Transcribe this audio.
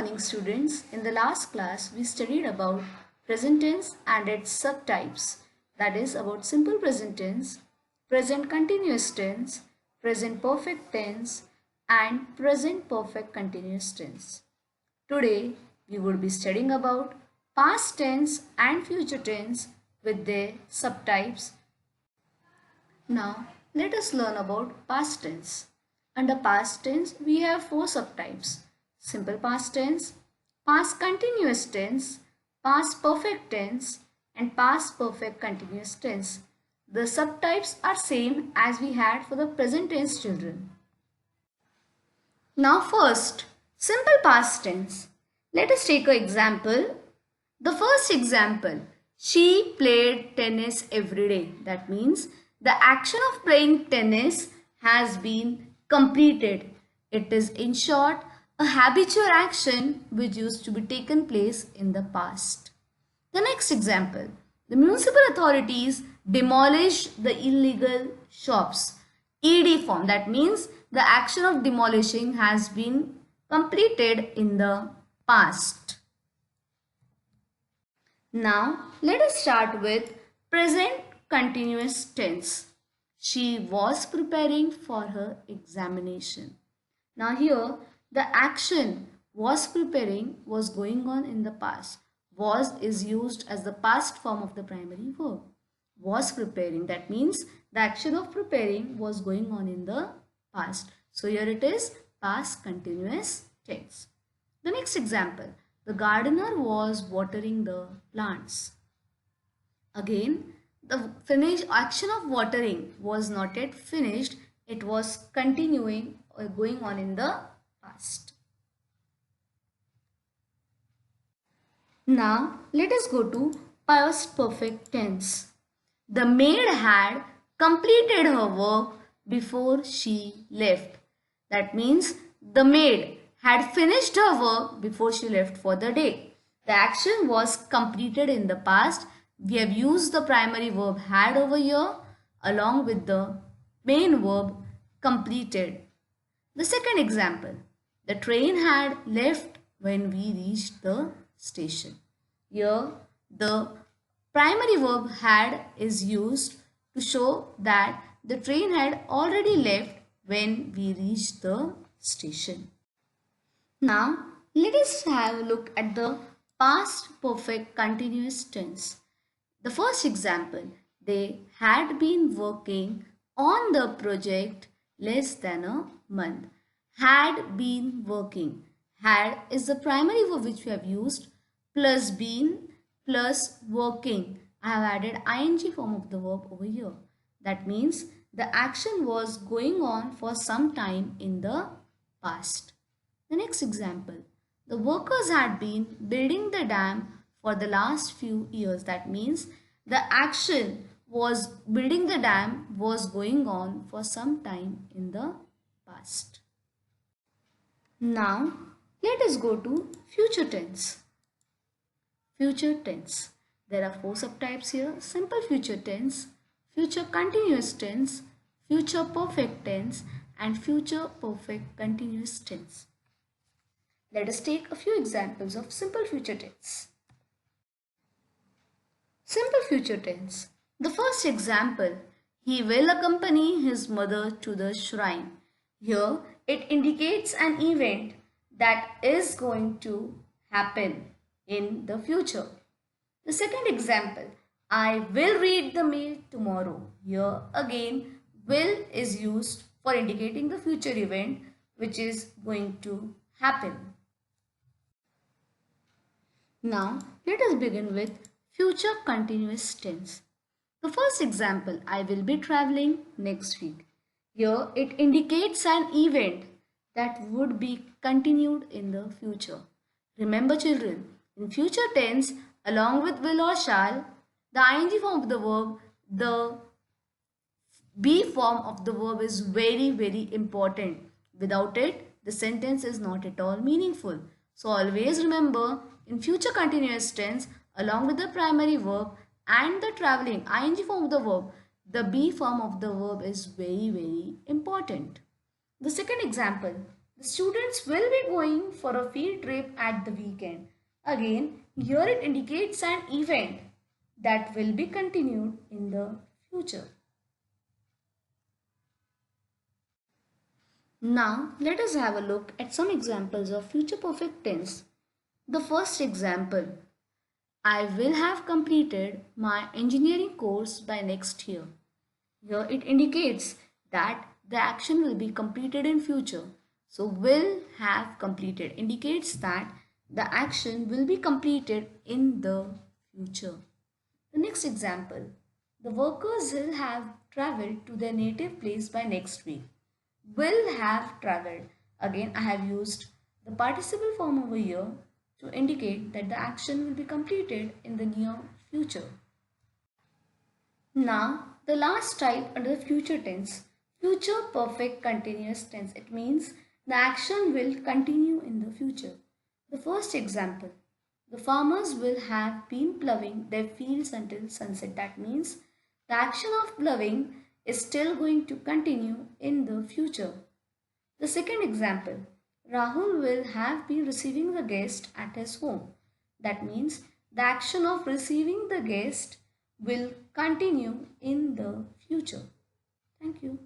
morning, students. In the last class, we studied about present tense and its subtypes. That is about simple present tense, present continuous tense, present perfect tense, and present perfect continuous tense. Today, we would be studying about past tense and future tense with their subtypes. Now, let us learn about past tense. Under past tense, we have four subtypes: simple past tense, past continuous tense, past perfect tense, and past perfect continuous tense. The subtypes are same as we had for the present tense, children. Now first, simple past tense. Let us take an example. The first example, she played tennis every day. That means the action of playing tennis has been completed. It is, in short, a habitual action which used to be taken place in the past. The next example, the municipal authorities demolished the illegal shops. ED form, that means the action of demolishing has been completed in the past. Now, let us start with present continuous tense. She was preparing for her examination. Now here, the action was preparing was going on in the past. Was is used as the past form of the primary verb. Was preparing, that means the action of preparing was going on in the past. So here it is past continuous tense. The next example, the gardener was watering the plants. Again, the action of watering was not yet finished. It was continuing or going on in the past. Now, let us go to past perfect tense. The maid had completed her work before she left. That means the maid had finished her work before she left for the day. The action was completed in the past. We have used the primary verb had over here along with the main verb completed. The second example, the train had left when we reached the station. Here the primary verb had is used to show that the train had already left when we reached the station. Now let us have a look at the past perfect continuous tense. The first example, they had been working on the project less than a month. Had been working. Had is the primary verb which we have used, plus been plus working. I have added ing form of the verb over here. That means the action was going on for some time in the past. The next example, the workers had been building the dam for the last few years. That means the action was building the dam was going on for some time in the past. Now let us go to future tense. Future tense. There are four subtypes here: simple future tense, future continuous tense, future perfect tense, and future perfect continuous tense. Let us take a few examples of simple future tense. Simple future tense. The first example, he will accompany his mother to the shrine. Here it indicates an event that is going to happen in the future. The second example, I will read the mail tomorrow. Here again, will is used for indicating the future event which is going to happen. Now let us begin with future continuous tense. The first example, I will be traveling next week. Here it indicates an event that would be continued in the future. Remember children, in future tense, along with will or shall, the ing form of the verb, the be form of the verb is very important. Without it, the sentence is not at all meaningful. So always remember, in future continuous tense, along with the primary verb and the traveling ing form of the verb, the be form of the verb is very important. The second example, The students will be going for a field trip at the weekend. Again, here it indicates an event that will be continued in the future. Now, let us have a look at some examples of future perfect tense. The first example, I will have completed my engineering course by next year. Here it indicates that the action will be completed in future. So will have completed indicates that the action will be completed in the future. The next example, the workers will have traveled to their native place by next week. Will have traveled. Again, I have used the participle form over here to indicate that the action will be completed in the near future. Now, the last type under the future tense, future perfect continuous tense. It means the action will continue in the future. The first example, the farmers will have been plowing their fields until sunset. That means the action of plowing is still going to continue in the future. The second example, Rahul will have been receiving the guest at his home. That means the action of receiving the guest will continue in the future. Thank you.